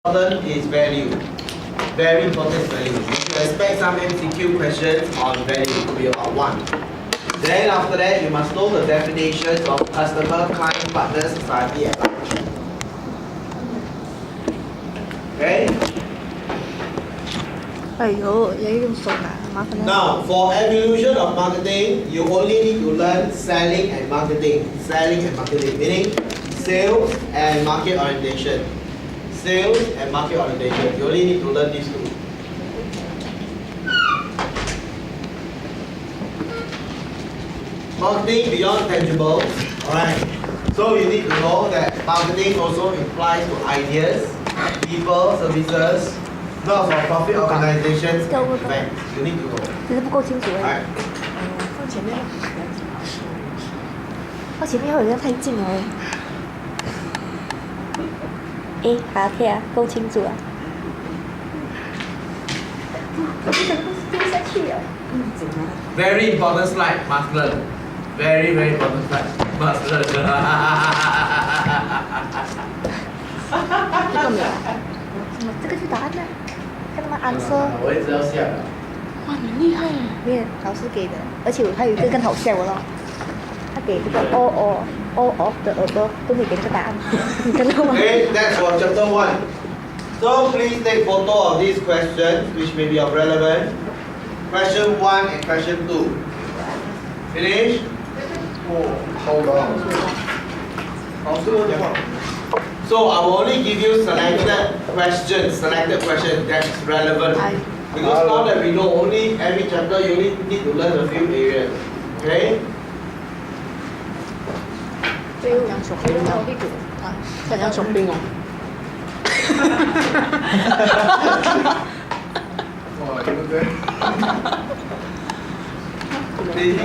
important is value. Very important is value. You should expect some MCQ questions on value. It could be about 1. Then after that, you must know the definitions of customer, client, partner, society, and large. Okay? 哎呦，要用手拿，麻烦了。 Now, for evolution of marketing, you only need to learn selling and marketing. Selling and marketing, meaning sales and market orientation. Sales and market orientation. You only need to learn these two. Marketing beyond tangible. Alright. So you need to know that marketing also implies to ideas, people, services, not for profit organizations, and events. You need to know. 只是不够清楚而已。 Alright. 放前面。放前面有人太近了。哎，好贴啊，够清楚啊。这个都是接下去了。Very important slide, must learn. Very, very important slide, must learn. 这个没有。什么？这个是答案呢？看他们 answer。我一直要下。哇，你厉害啊！没有，老师给的，而且还有一个更好笑的咯。他给这个 all of the above 都没给这个答案，你知道吗？ Okay, that's for chapter 1. So please take photo of these questions which may be of relevance. Question 1 and question 2. Finish? Hold on. So I will only give you selected questions that is relevant. Because now that we know only every chapter you only need to learn a few areas. Okay? 这又像手兵啊，这像手兵哦。哇，对不对？ Please.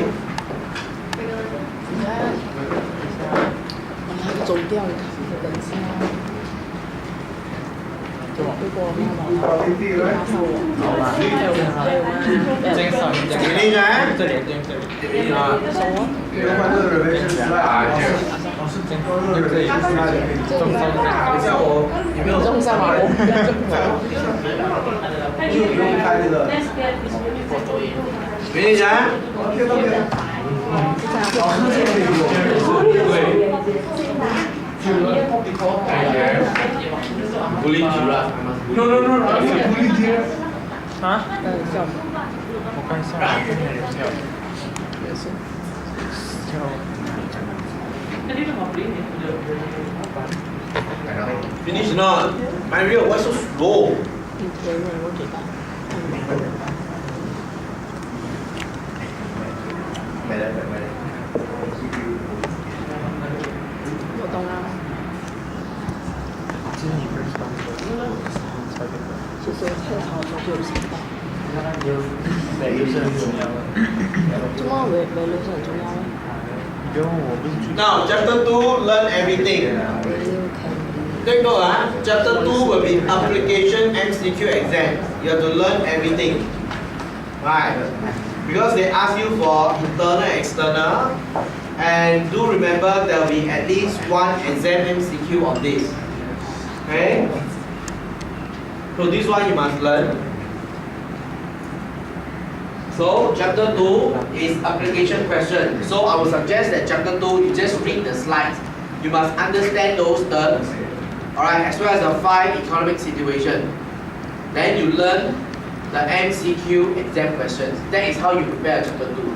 走掉了，等一下。如果妈妈麻烦我，Finish, eh? 这里啊，种上了我。 Finish, eh? Bully giraffe. No. 啊？我看一下，看看人跳。也是。跳。 Finish or not? Mario, why so slow? 我给他。我懂了。其实太好了就有想到。美是很重要的。怎么维流是很重要的？你不要问我，不是去。 Now, chapter 2, learn everything. Take note, chapter 2 will be application MCQ exam. You have to learn everything. Right? Because they ask you for internal and external. And do remember there will be at least one exam MCQ on this. Okay? So this one you must learn. So chapter 2 is application question. So I would suggest that chapter 2 you just read the slides. You must understand those terms. Alright, as well as the 5 economic situation. Then you learn the MCQ exam questions. That is how you prepare chapter 2.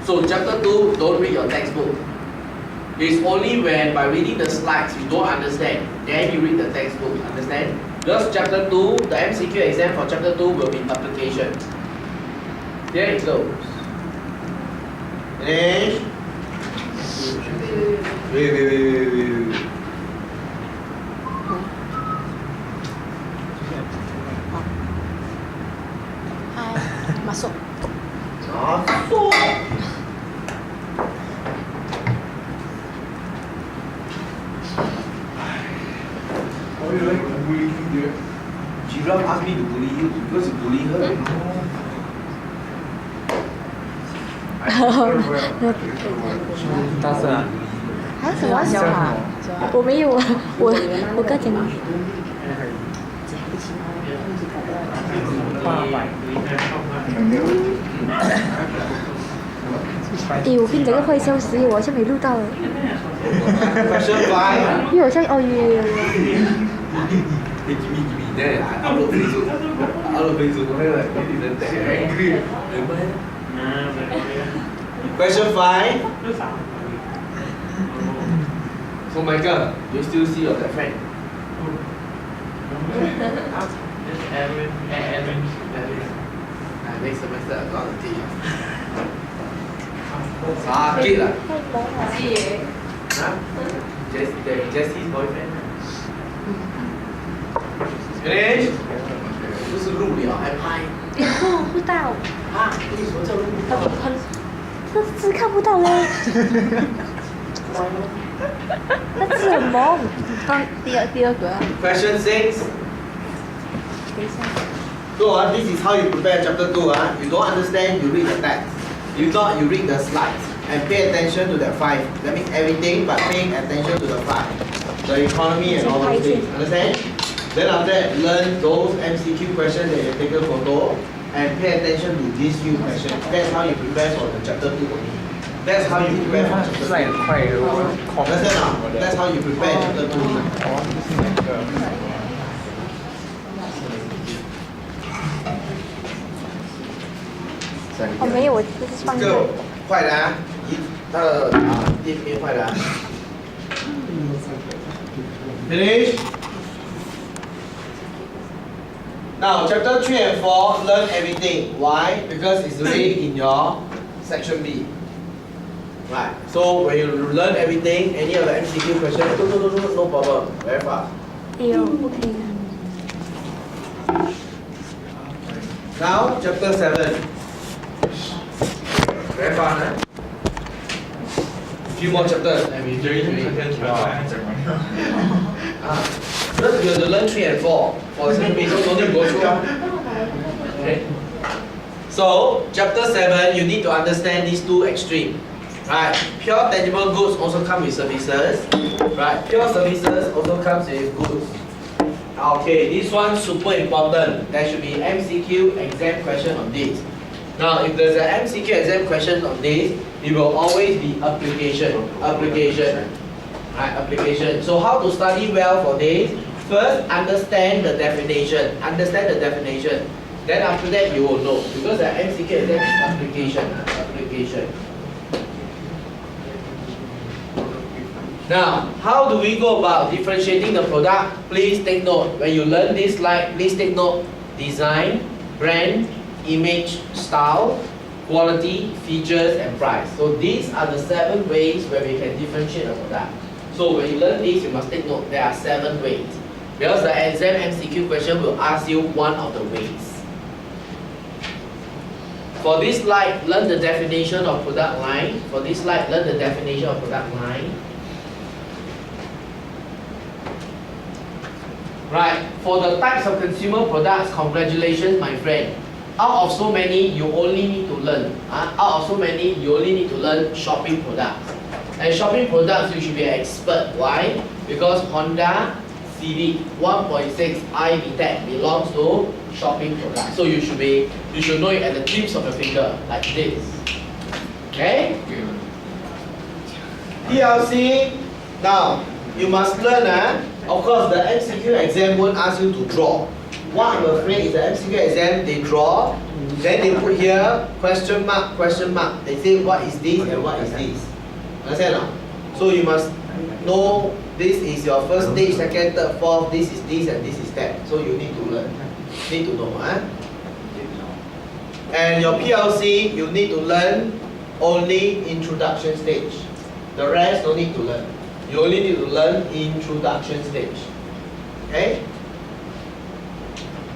So chapter 2, don't read your textbook. It's only when by reading the slides you don't understand, then you read the textbook. Understand? Because chapter 2, the MCQ exam for chapter 2 will be application. There it goes. Finish. Wait. 嗨，马索。啊，错。我以为你bully you. Giraffe asked me to bully you because you bully her. 大声啊！啊，什么？小马，我没有啊，我刚讲。起吗？一直搞到。爸爸。咦，我跟你讲个坏消息，我好像没录到， Question 5. 因为好像哦有。 Hey, give me. Then I upload Facebook. He didn't angry. Question 5. So Michael, you still see your that friend? Next semester I'm gonna teach you. Sakit lah. Huh? Jesse's boyfriend. Finish? 不是录了，还拍看不到，啊？为什么叫录？那字看不到嘞，那字很萌。放第二个啊， Question 6. 等一下。 So this is how you prepare chapter 2. You don't understand, you read the text. If not, you read the slides and pay attention to the 5. That means everything, but paying attention to the 5. The economy and all those things. Understand? Then after that, learn those MCQ questions that you take a photo and pay attention to these few questions. That's how you prepare for the chapter 2 only. That's how you prepare for chapter 2. 太快了，我 Understand now? That's how you prepare chapter 2. 哦，就是那个。哦，没有，我这是放这个坏的啊，电边坏的啊。Finish. Now chapter 3 and 4 learn everything. Why? Because it's already in your section B. Right. So when you learn everything, any of the MCQ questions, no problem. Very fast. 哎呦，不可以。 Now chapter 7. Very fun, eh? Few more chapters. Because you have to learn 3 and 4 for the second piece, so don't need to go through. Okay. So chapter 7, you need to understand these two extremes. Right? Pure tangible goods also come with services. Right? Pure services also comes with goods. Okay, this one super important. There should be MCQ exam question on this. Now, if there's an MCQ exam question on this, it will always be application. Right, application. So how to study well for this? First, understand the definition. Then after that, you will know. Because the MCQ exam is application. Now, how do we go about differentiating the product? Please take note. When you learn this slide, please take note. Design, brand, image, style, quality, features, and price. So these are the 7 ways where we can differentiate a product. So when you learn this, you must take note. There are 7 ways. Because the exam MCQ question will ask you one of the ways. For this slide, learn the definition of product line. Right, for the types of consumer products, congratulations my friend. Out of so many, you only need to learn. Shopping products. And shopping products, you should be an expert. Why? Because Honda Civic 1.6 i VTEC belongs to shopping products. So you should know it at the tips of your finger, like this. Okay? PLC. Now, you must learn. Of course, the MCQ exam won't ask you to draw. What I'm afraid is the MCQ exam, they draw, then they put here question mark. They say what is this and what is this. Understand now? So you must know this is your first stage, second, third, fourth, this is this and this is that. So you need to learn. Need to know. And your PLC, you need to learn only introduction stage. The rest don't need to learn. You only need to learn introduction stage. Okay?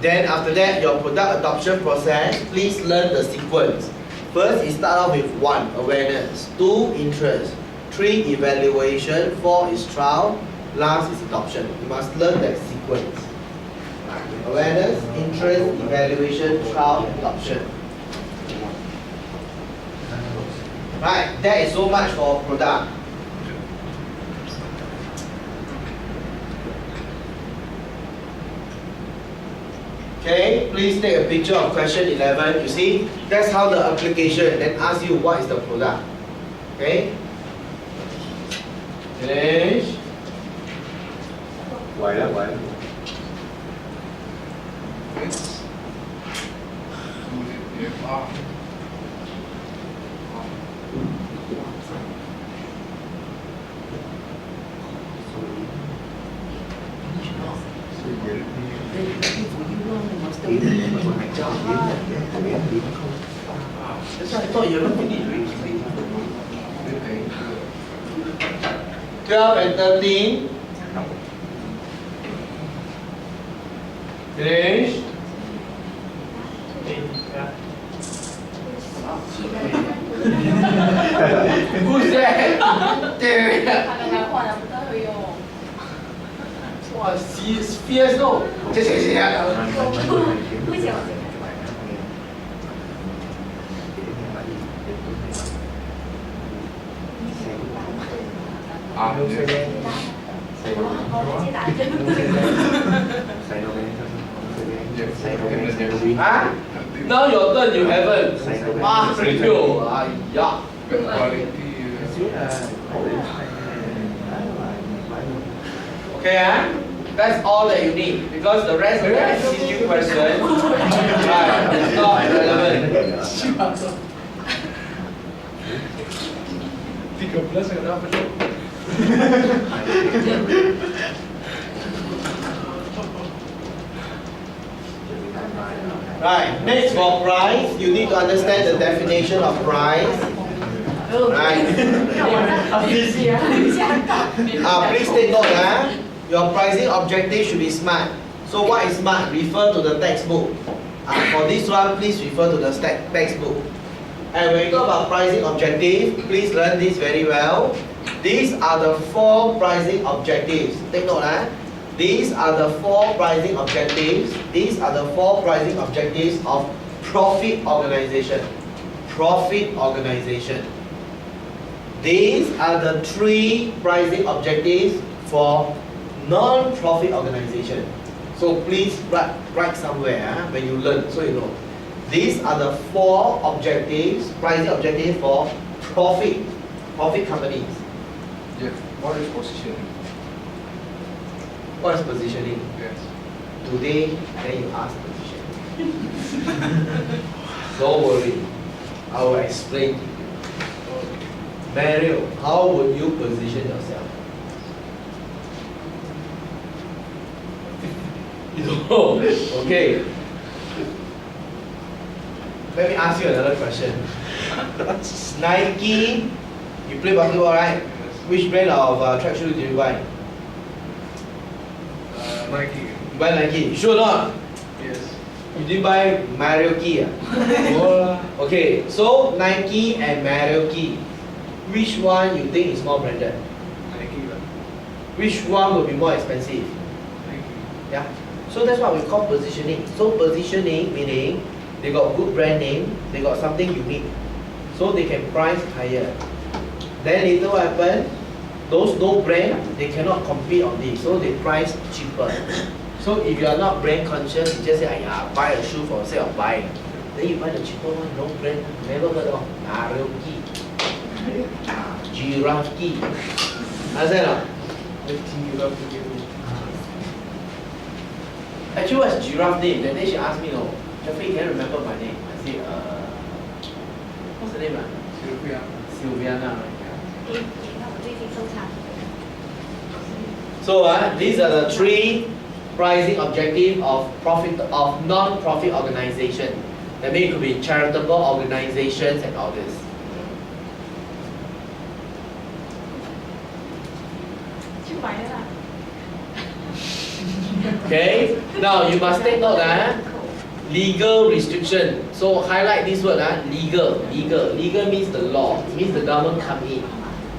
Then after that, your product adoption process, please learn the sequence. First, you start off with 1, awareness, 2, interest, 3, evaluation, 4 is trial, last is adoption. You must learn that sequence. Awareness, interest, evaluation, trial, adoption. Right, that is so much for product. Okay, please take a picture of question 11. You see, that's how the application then asks you what is the product. Okay? Finish. Quay đó. That's why I thought you were finished already. 12 and 13. Finish. Who's that? Dude. Wow, she's fierce no. Huh? Now your turn, you haven't. Ah, review. Yeah. Okay, that's all that you need because the rest of the MCQ question, right, is not relevant. 13 kenapa tu? Right, next for price, you need to understand the definition of price. Right. Please take note, your pricing objective should be SMART. So what is SMART? Refer to the textbook. For this one, please refer to the textbook. And when you talk about pricing objective, please learn this very well. These are the 4 pricing objectives. Take note, These are the 4 pricing objectives. These are the 4 pricing objectives of profit organization. Profit organization. These are the 3 pricing objectives for non-profit organization. So please write somewhere when you learn, so you know. These are the 4 objectives, pricing objectives for profit companies. Yeah. What is positioning? What is positioning? Yes. Today, then you ask positioning. Don't worry, I will explain to you. Mario, how would you position yourself? You don't know. Okay. Let me ask you another question. Nike, you play basketball, right? Which brand of track shoes do you buy? Nike. You buy Nike. Sure or not? Yes. You didn't buy Mario Key. Okay, so Nike and Mario Key. Which one you think is more branded? Nike lah. Which one will be more expensive? Nike. Yeah. So that's what we call positioning. So positioning meaning they got good brand name, they got something unique. So they can price higher. Then later what happen? Those no brand, they cannot compete on this. So they price cheaper. So if you are not brand conscious, you just say, buy a shoe for the sake of buying. Then you buy the cheaper one, no brand, never heard of Mario Key. Giraffe Key. Understand or not? Actually, what's giraffe name? That day she asked me, Jeffrey, can you remember my name? I said, what's the name? Sylviana, right? So these are the 3 pricing objectives of non-profit organization. That means it could be charitable organizations and all this. Okay, now you must take note legal restriction. So highlight this word legal. Legal means the law. It means the government come in.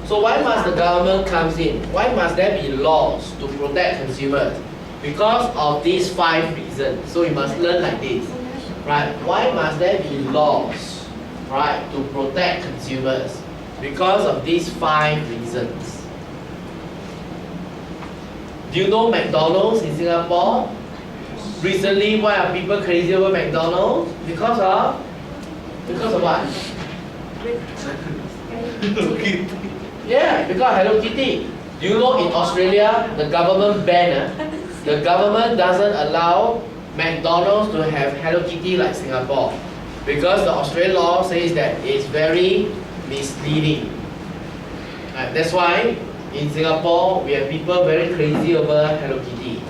So why must the government comes in? Why must there be laws to protect consumers? Because of these 5 reasons. So you must learn like this. Right? Why must there be laws, right, to protect consumers? Because of these 5 reasons. Do you know McDonald's in Singapore? Recently, why are people crazy over McDonald's? Because of what? Yeah, because of Hello Kitty. You know, in Australia, the government the government doesn't allow McDonald's to have Hello Kitty like Singapore, because the Australian law says that it's very misleading. That's why in Singapore we have people very crazy over Hello Kitty.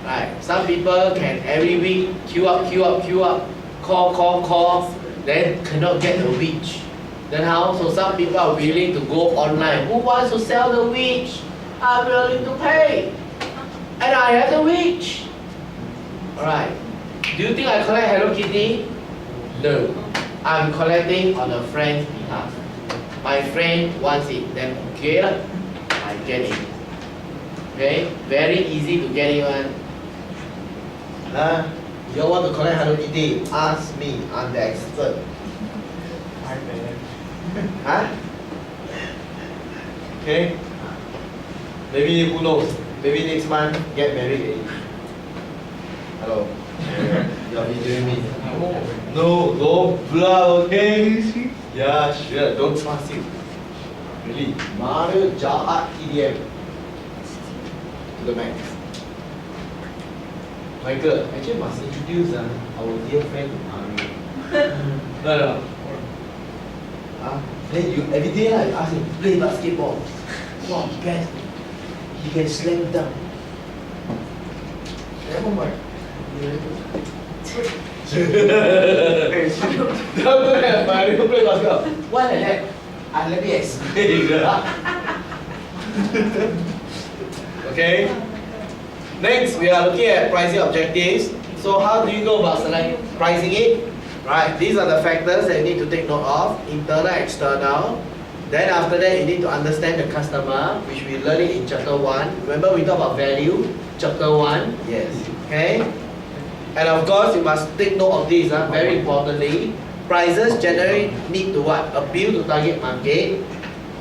Right? Some people can every week queue up, call, then cannot get the witch. Then how? So some people are willing to go online. Who wants to sell the witch? I'm willing to pay. And I have the witch. Alright. Do you think I collect Hello Kitty? No. I'm collecting on a friend's behalf. My friend wants it, then okay, I get it. Okay? Very easy to get it one. You want to collect Hello Kitty? Ask me, I'm the expert. Huh? Okay? Maybe, who knows? Maybe next month get married already. Hello? You're videoing me. No, don't blah, okay? Yeah, sure, don't trust him. Really. Mario Jahat EDM. To the max. Michael, actually must introduce our dear friend to Mario. No. Then you every day you ask him play basketball. Wow, best. He can slam dunk. Never mind. Don't have Mario play basketball. Why like that? Let me explain. Okay. Next, we are looking at pricing objectives. So how do you go about pricing it? Right, these are the factors that you need to take note of, internal, external. Then after that, you need to understand the customer, which we learned it in chapter 1. Remember we talked about value, chapter 1? Yes. Okay? And of course, you must take note of this, very importantly. Prices generally need to what? Appeal to target market.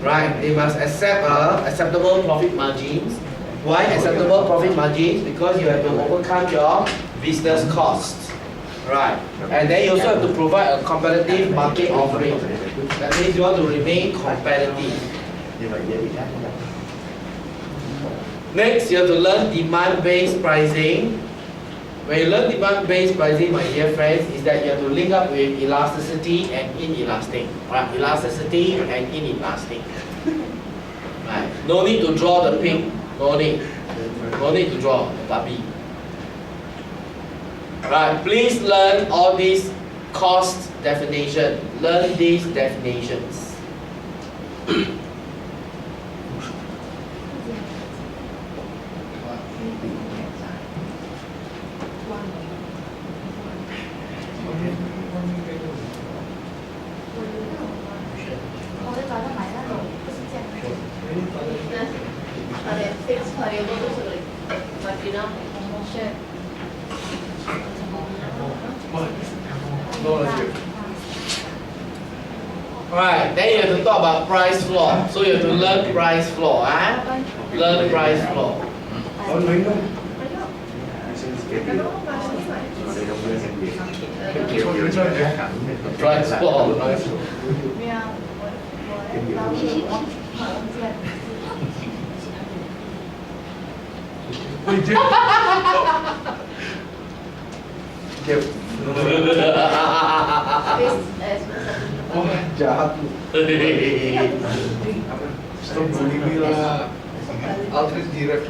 Right, they must accept acceptable profit margins. Why acceptable profit margins? Because you have to overcome your business costs. Right, and then you also have to provide a competitive market offering. That means you want to remain competitive. Next, you have to learn demand-based pricing. When you learn demand-based pricing, my dear friends, is that you have to link up with elasticity and inelastic. Right, elasticity and inelastic. Right, no need to draw the pig. No need to draw the puppy. Right, please learn all these cost definition. Learn these definitions. Alright, then you have to talk about price floor. So you have to learn price floor. Learn price floor. Price floor. Jahat lu. Stop bullying me lah. I'll treat direct.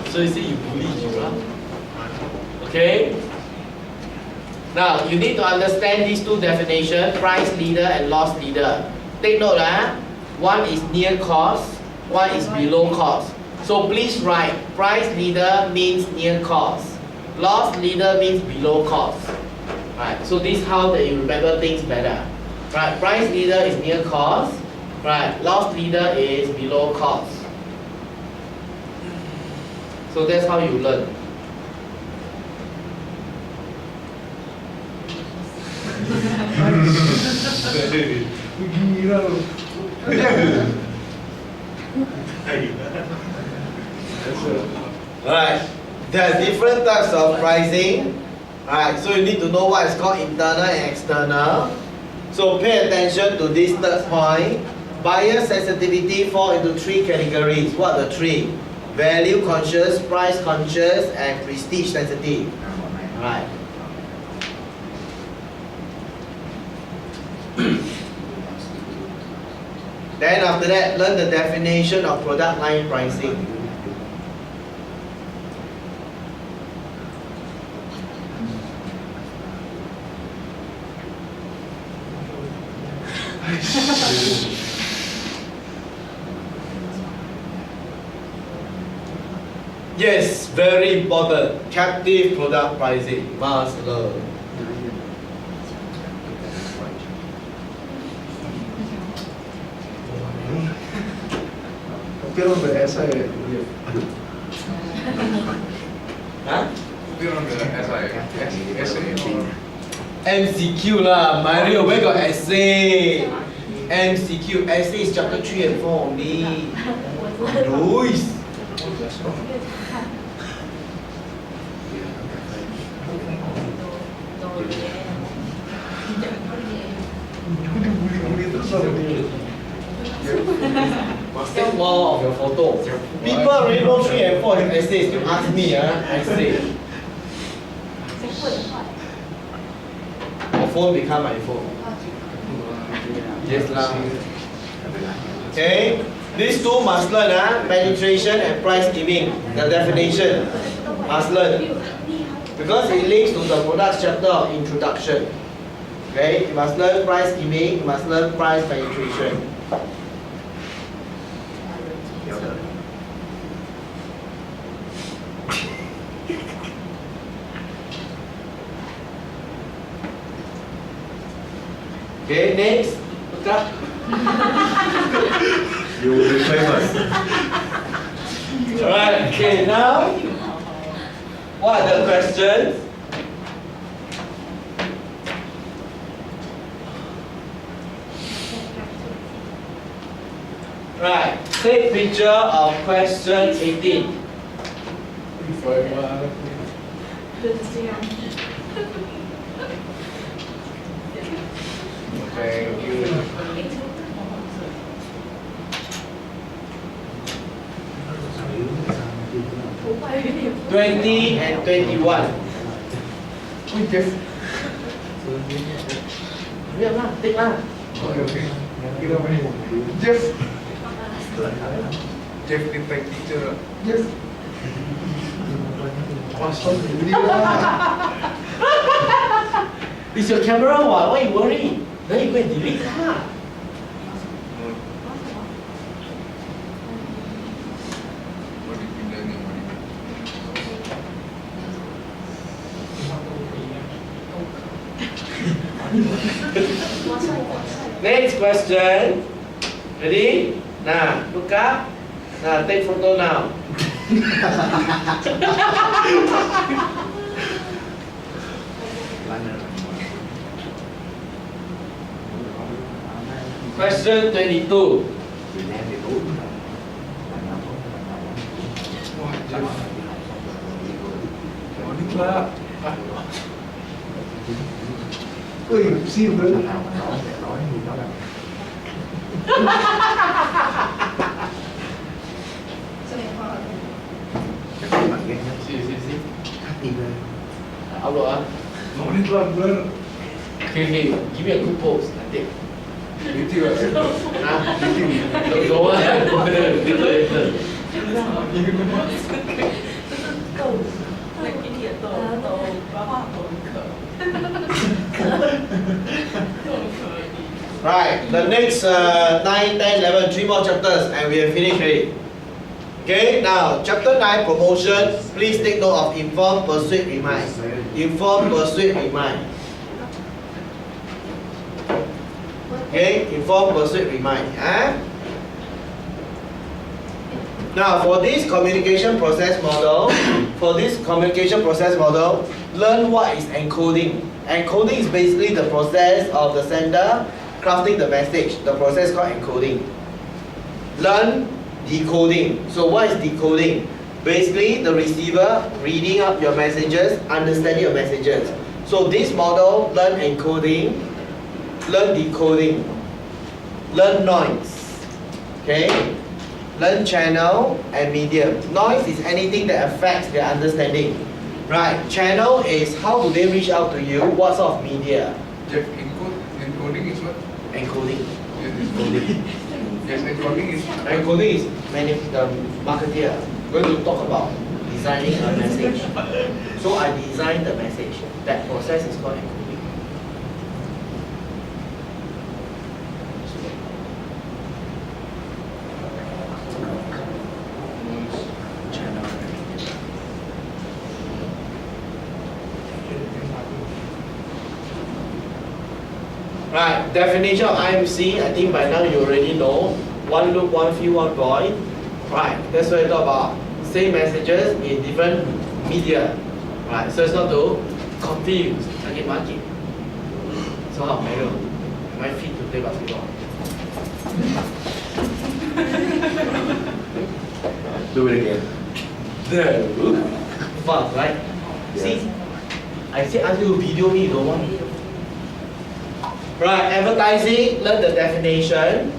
So you say you bully you, huh? Okay? Now, you need to understand these two definitions, price leader and loss leader. Take note, one is near cost, one is below cost. So please write, price leader means near cost. Loss leader means below cost. Right, so this is how that you remember things better. Right, price leader is near cost. Right, loss leader is below cost. So that's how you learn. Gila lu. Right. There are different types of pricing. Alright, so you need to know what is called internal and external. So pay attention to this third point. Buyer sensitivity fall into three categories. What are the three? Value conscious, price conscious, and prestige sensitive. Alright. Then after that, learn the definition of product line pricing. Yes, very important. Captive product pricing. Must learn. Copiaron de esa Huh? copiaron de esa MCQ lah, Mario, where got essay? MCQ, essay is chapter 3 and 4 only. Luis. Must take more of your photo. People already know 3 and 4 have essays, still ask me, essay. Your phone become my phone. Yes lah. Okay, these two must learn, penetration and price giving. The definition must learn. Because it links to the products chapter of introduction. Okay, you must learn price giving, you must learn price penetration. Okay, next. Look up. You will be famous. Alright, okay, now what are the questions? Right, take picture of question 18. Thank you. 20 and 21. Lihat lah, take lah. Okay. Kita main. Jeff. Jeff di tag teacher. Jeff. Pasal video lah. It's your camera, what? Why you worry? Then you go and delete lah. Next question. Ready? Now, look up. Now, take photo now. Question 22. Lah. Ui, siêu lớn. Upload. Nó đi làm lớn. Okay, give me a good pose. I take. Itu lah. Don't go later. Right, the next 9, 10, 11, 3 more chapters and we have finished already. Okay, now chapter 9 promotion. Please take note of inform, persuade, remind. Inform, persuade, remind. Okay, inform, persuade, remind. Now for this communication process model, learn what is encoding. Encoding is basically the process of the sender crafting the message. The process called encoding. Learn decoding. So what is decoding? Basically, the receiver reading up your messages, understanding your messages. So this model learn encoding, learn decoding, learn noise, okay? Learn channel and medium. Noise is anything that affects their understanding. Right, channel is how do they reach out to you, what sort of media? Jeff, encoding is what? Encoding. Yes, encoding. Yes, encoding is. Encoding is the marketer going to talk about designing a message. So I design the message. That process is called encoding. Right, definition of IMC, I think by now you already know. One loop, one field, one point. Right, that's what we talk about. Same messages in different media. Right, so it's not to confuse. Okay, market. So how, Meryl? Am I fit to play basketball? Do it again. No. Fun, right? See? I say ask you to video me, you don't want me. Right, advertising, learn the definition.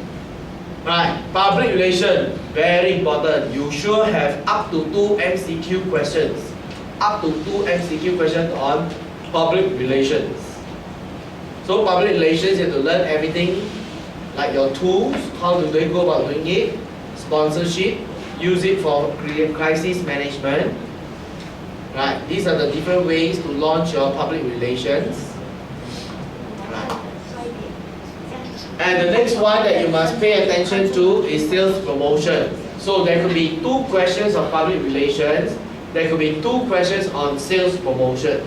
Right, public relation, very important. You should have up to 2 MCQ questions. Up to 2 MCQ questions on public relations. So public relations, you have to learn everything like your tools, how do they go about doing it, sponsorship, use it for crisis management. Right, these are the different ways to launch your public relations. And the next one that you must pay attention to is sales promotion. So there could be 2 questions on public relations. There could be 2 questions on sales promotion.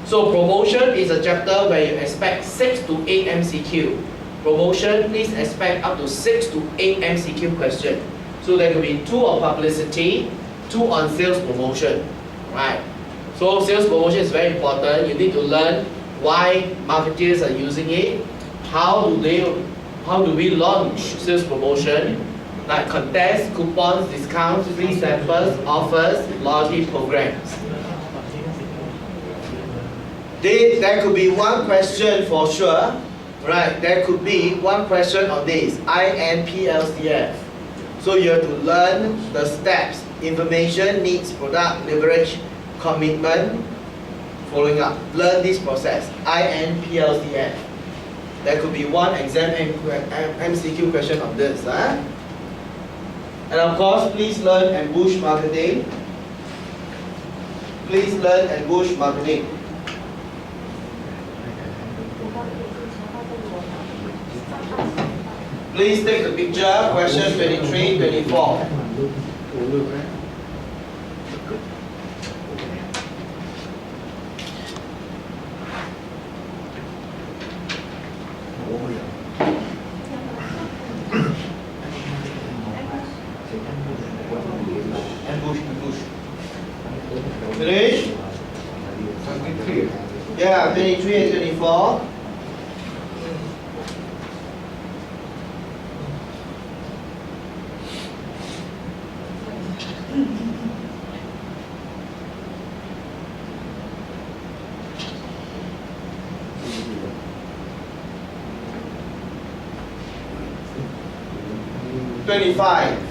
So promotion is a chapter where you expect 6 to 8 MCQ. Promotion, please expect up to 6 to 8 MCQ questions. So there could be 2 on publicity, 2 on sales promotion. Right. So sales promotion is very important. You need to learn why marketers are using it. How do we launch sales promotion, like contests, coupons, discounts, free samples, offers, loyalty programs. There could be 1 question for sure, right? There could be 1 question on this, INPLCF. So you have to learn the steps, information, needs, product, leverage, commitment, following up. Learn this process, INPLCF. There could be 1 exam MCQ question on this. Huh? And of course, please learn ambush marketing. Please learn ambush marketing. Please take the picture, question 23, 24. Ambush. Finish? 23. Yeah, 23 and 24. $25.